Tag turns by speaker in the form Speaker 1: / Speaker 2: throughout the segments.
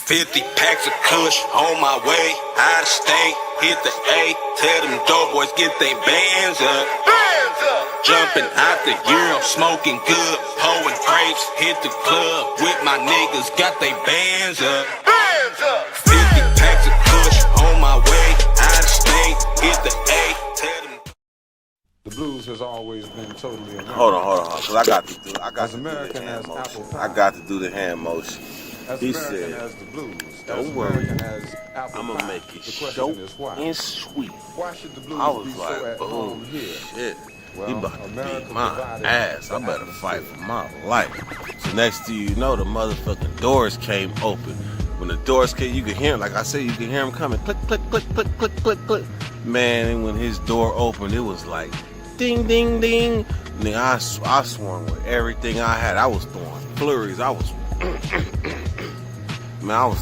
Speaker 1: 50 packs of kush on my way out of state. Hit the A, tell them dope boys get they bands up. Jumping out the Euro, smoking good, hoeing grapes. Hit the club with my niggas, got they bands up. 50 packs of kush on my way out of state. Hit the A, tell them.
Speaker 2: The blues has always been totally American.
Speaker 3: Hold on, cause I got to do
Speaker 2: as
Speaker 3: the
Speaker 2: American
Speaker 3: hand
Speaker 2: as
Speaker 3: motion.
Speaker 2: apple pie.
Speaker 3: I got to do the hand motion.
Speaker 2: As
Speaker 3: He
Speaker 2: American
Speaker 3: said,
Speaker 2: as the blues.
Speaker 3: "Don't
Speaker 2: as
Speaker 3: worry,
Speaker 2: American as apple
Speaker 3: I'm
Speaker 2: pie.
Speaker 3: gonna make it
Speaker 2: The question
Speaker 3: short
Speaker 2: is why?
Speaker 3: and sweet."
Speaker 2: Why should the blues
Speaker 3: I was
Speaker 2: be so
Speaker 3: like,
Speaker 2: at home
Speaker 3: "Oh
Speaker 2: here?
Speaker 3: shit,
Speaker 2: Well,
Speaker 3: he about to
Speaker 2: America
Speaker 3: beat my
Speaker 2: provided
Speaker 3: ass. I
Speaker 2: the
Speaker 3: better
Speaker 2: atmosphere.
Speaker 3: fight for my life." So next thing you know, the motherfucking doors came open. When the doors came, you could hear him. Like I said, you could hear him coming. Click, click, click, click, click, click, click. Man, and when his door opened, it was like, ding, ding, ding. Nigga, I swung with everything I had. I was throwing flurries. I was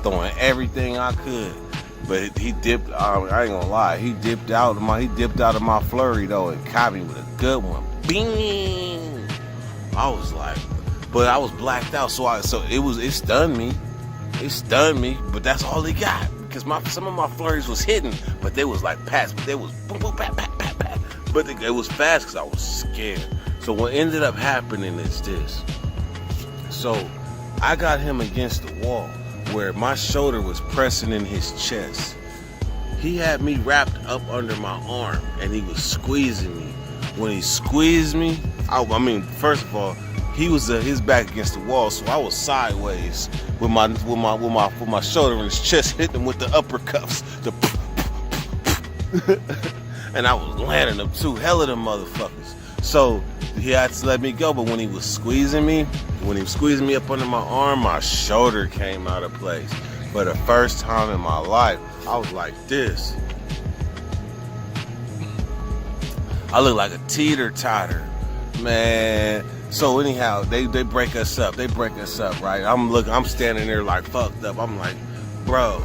Speaker 3: throwing everything I could. But he dipped. I ain't gonna lie. He dipped out of my flurry though, and caught me with a good one. Bing. I was like, but I was blacked out, so it stunned me. It stunned me, but that's all he got because some of my flurries was hidden, but they was like pats, but they was boom, boom, pat, pat, pat, pat. But it was fast because I was scared. So what ended up happening is this. So I got him against the wall where my shoulder was pressing in his chest. He had me wrapped up under my arm and he was squeezing me. When he squeezed me, I mean, first of all, he was his back against the wall, so I was sideways with my shoulder in his chest, hitting him with the uppercuts, and I was landing them too, hell of them motherfuckers. So he had to let me go, but when he was squeezing me up under my arm, my shoulder came out of place. For the first time in my life, I was like this. I look like a teeter-totter, man. So anyhow, they break us up. Right? I'm standing there like fucked up. I'm like, bro,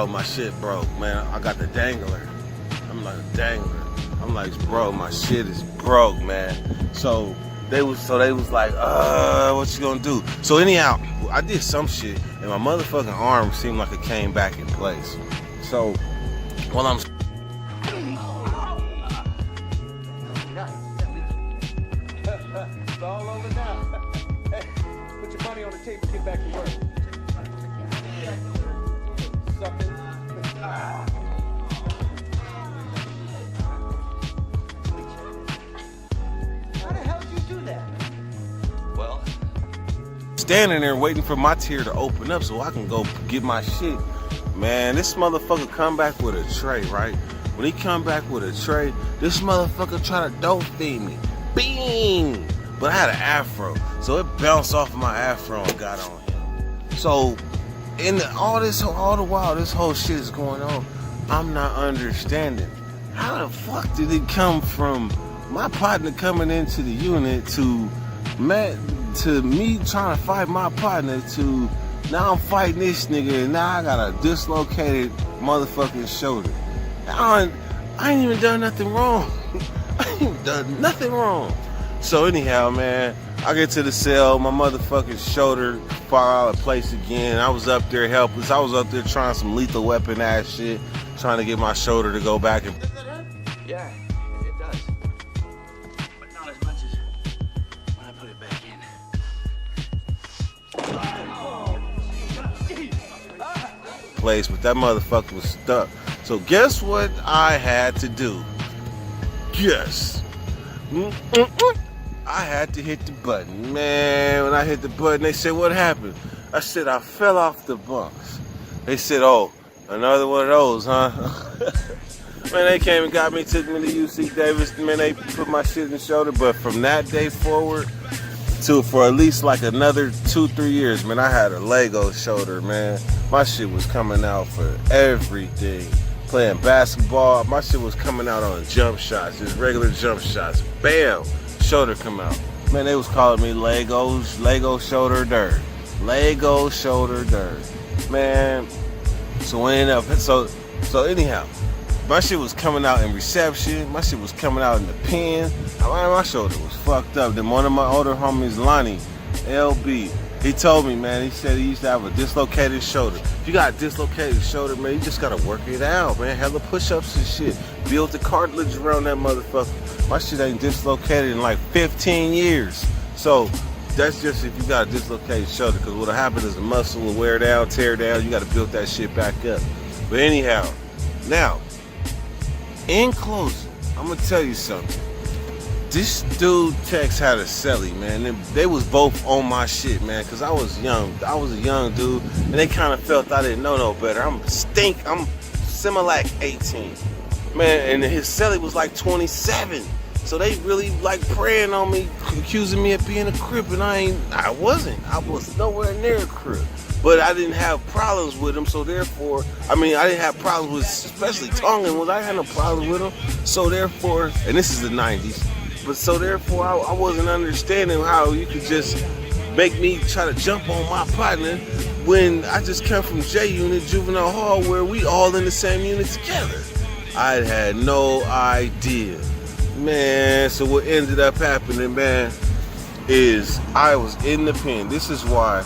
Speaker 3: my shit broke, man. I got the dangler. I'm like, dangler. I'm like, bro, my shit is broke, man. So they was like, what you gonna do? So anyhow, I did some shit, and my motherfucking arm seemed like it came back in place. So while I'm
Speaker 4: It's all over now. Hey, put your money on the table, get back to work. Suckers. How the hell did you do that?
Speaker 1: Well,
Speaker 3: standing there waiting for my tier to open up so I can go get my shit. Man, this motherfucker come back with a tray, right? When he come back with a tray, this motherfucker try to dope feed me. Bing! But I had an afro, so it bounced off of my afro and got on him. So, all the while this whole shit is going on, I'm not understanding. How the fuck did it come from my partner coming into the unit to me trying to fight my partner to now I'm fighting this nigga and now I got a dislocated motherfucking shoulder. I ain't even done nothing wrong. I ain't even done nothing wrong. So anyhow, man, I get to the cell, my motherfucking shoulder fall out of place again. I was up there helpless. I was up there trying some lethal weapon ass shit, trying to get my shoulder to go back and.
Speaker 5: Does it hurt? Yeah, it does. But not as much as when I put it back in.
Speaker 3: Place, but that motherfucker was stuck. So guess what I had to do? Guess. I had to hit the button. Man, when I hit the button, they said, what happened? I said, I fell off the bunks. They said, oh, another one of those, huh? Man, they came and got me, took me to UC Davis. Man, they put my shit in the shoulder. But from that day forward, for at least like another 2-3 years, man, I had a Lego shoulder, man. My shit was coming out for everything. Playing basketball, my shit was coming out on jump shots, just regular jump shots. Bam, shoulder come out. Man, they was calling me Lego shoulder dirt. Lego shoulder dirt. Man, so anyhow, my shit was coming out in reception. My shit was coming out in the pen. My shoulder was fucked up. Then one of my older homies, Lonnie, LB, He told me, man, he said he used to have a dislocated shoulder. If you got a dislocated shoulder, man, you just gotta work it out, man. Hella push-ups and shit. Build the cartilage around that motherfucker. My shit ain't dislocated in like 15 years. So that's just if you got a dislocated shoulder, because what'll happen is the muscle will wear down, tear down. You gotta build that shit back up. But anyhow, now, in closing, I'm gonna tell you something. This dude Tex had a celly, man. They was both on my shit, man, because I was young. I was a young dude, and they kind of felt I didn't know no better. I'm Similac 18. Man, and his celly was like 27. So they really like preying on me, accusing me of being a crip, and I wasn't. I was nowhere near a crip. But I didn't have problems with him, so therefore, I didn't have problems with, especially Tongan, I had no problems with him. So therefore, and this is the 90s, but so therefore, I wasn't understanding how you could just make me try to jump on my partner when I just come from J Unit, Juvenile Hall, where we all in the same unit together. I had no idea. Man, so what ended up happening, man, is I was in the pen. This is why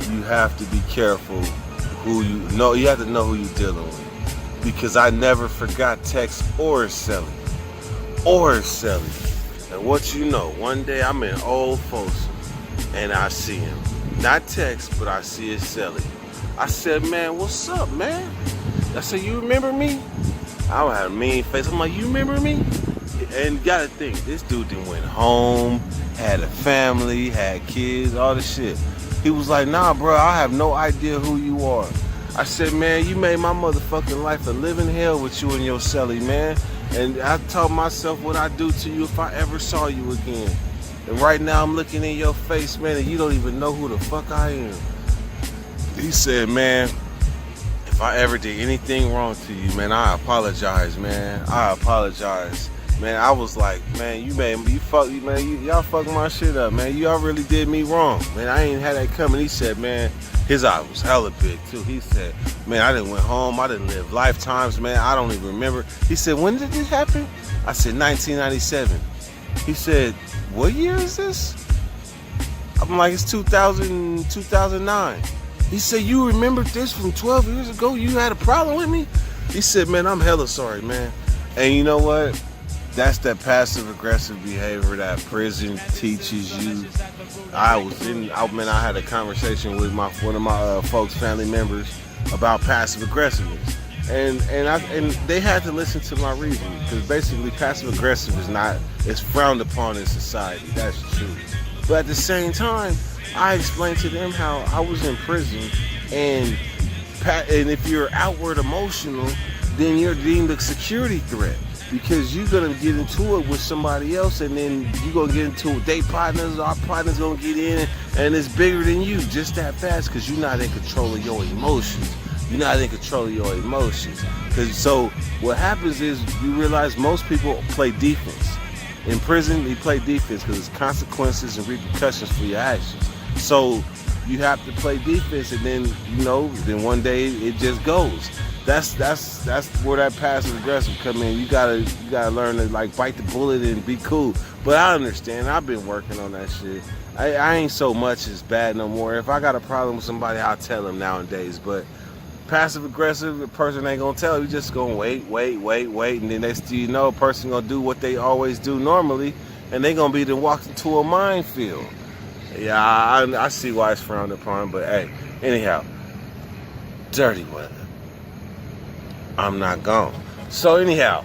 Speaker 3: you have to be careful who you know. You have to know who you're dealing with. Because I never forgot Tex or Celly. And what you know, one day I'm in Old Folsom and I see him. Not Tex, but I see his Celly. I said, man, what's up, man? I said, you remember me? I had a mean face. I'm like, you remember me? And you gotta think, this dude done went home, had a family, had kids, all the shit. He was like, nah, bro, I have no idea who you are. I said, man, you made my motherfucking life a living hell with you and your celly, man. And I told myself what I'd do to you if I ever saw you again. And right now I'm looking in your face, man, and you don't even know who the fuck I am. He said, man, if I ever did anything wrong to you, man, I apologize, man. I apologize. Man, I was like, man, y'all fucked my shit up, man. Y'all really did me wrong. Man, I ain't had that coming. He said, man, his eye was hella big too. He said, man, I done went home. I done lived lifetimes, man. I don't even remember. He said, when did this happen? I said, 1997. He said, what year is this? I'm like, it's 2009. He said, you remembered this from 12 years ago? You had a problem with me? He said, man, I'm hella sorry, man. And you know what? That's that passive-aggressive behavior that prison teaches you. I had a conversation with one of my folks' family members about passive-aggressiveness. And they had to listen to my reasoning, because basically passive-aggressive it's frowned upon in society. That's true. But at the same time, I explained to them how I was in prison, and if you're outward emotional, then you're deemed a security threat, because you're gonna get into it with somebody else, and then you're gonna get into it. Our partners gonna get in, and it's bigger than you just that fast, because you're not in control of your emotions. So what happens is you realize most people play defense. In prison, they play defense because there's consequences and repercussions for your actions. So you have to play defense, and then then one day it just goes. That's where that passive aggressive come in. You gotta learn to like bite the bullet and be cool. But I understand. I've been working on that shit. I ain't so much as bad no more. If I got a problem with somebody, I'll tell them nowadays. But passive aggressive, the person ain't gonna tell. You just gonna wait, and then next thing you know, a person gonna do what they always do normally, and they gonna be then walked into a minefield. Yeah, I see why it's frowned upon, but hey, anyhow, dirty weather. I'm not gone. So anyhow,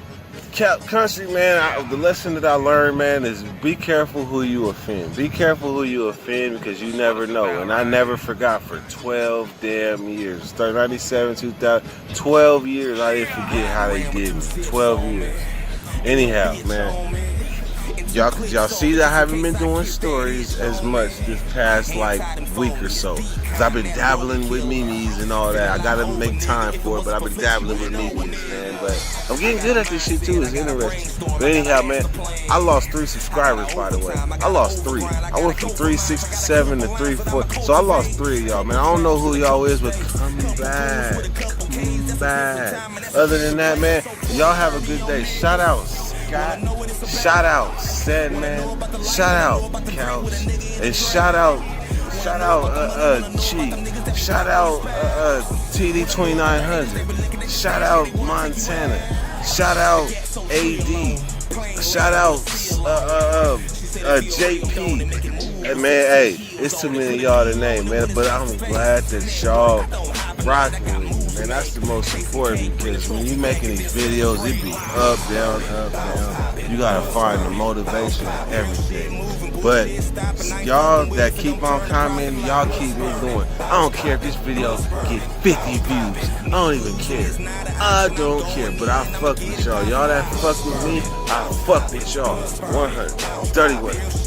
Speaker 3: country, man, the lesson that I learned, man, is be careful who you offend. Be careful who you offend, because you never know. And I never forgot for 12 damn years. 97, 2000, 12 years, I didn't forget how they did me. 12 years. Anyhow, man, y'all see that I haven't been doing stories as much this past like week or so, because I've been dabbling with memes and all that. I gotta make time for it, but I've been dabbling with memes, man. But I'm getting good at this shit too. It's interesting. But anyhow, man, I lost 3 subscribers, by the way. I lost 3. I went from 367 to 34. So I lost 3 of y'all, man. I don't know who y'all is, but come back. Other than that, man, y'all have a good day. Shout outs. Scott. Shout out Sandman. Shout out Couch. And shout out Chi. Shout out TD 2900. Shout out Montana. Shout out AD. Shout out JP. Hey man, hey, it's too many of y'all to name, man. But I'm glad that y'all rocking with me, man. That's the most important, because when you making these videos, it be up, down, up, down. You gotta find the motivation and everything. But y'all that keep on commenting, y'all keep me going. I don't care if this video get 50 views. I don't even care. I don't care, but I fuck with y'all. Y'all that fuck with me, I fuck with y'all. 130 ways.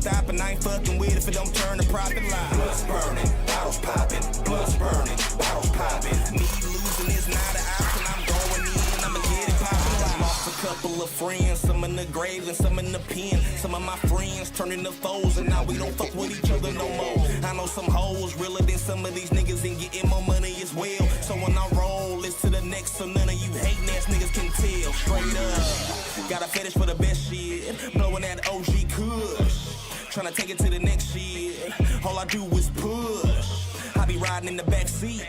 Speaker 1: Stopping, I ain't fucking with if it don't turn to profit line. Blood's burning, bottles popping, blood's burning, bottles popping. Me losing is not an option. I'm going in, I'ma get it poppin'. I lost a couple of friends, some in the grave and some in the pen. Some of my friends turning to foes, and now we don't fuck with each other no more. I know some hoes realer than some of these niggas and getting more money as well. So when I roll, it's to the next, so none of you hating ass niggas can tell. Straight up, got a fetish for the best shit, blowing that OG Kush. Tryna take it to the next shit. All I do is push. I be riding in the back seat.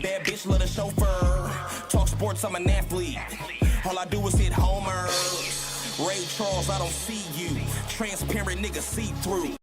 Speaker 1: Bad bitch, love the chauffeur. Talk sports, I'm an athlete. All I do is hit homers. Ray Charles, I don't see you. Transparent nigga see through.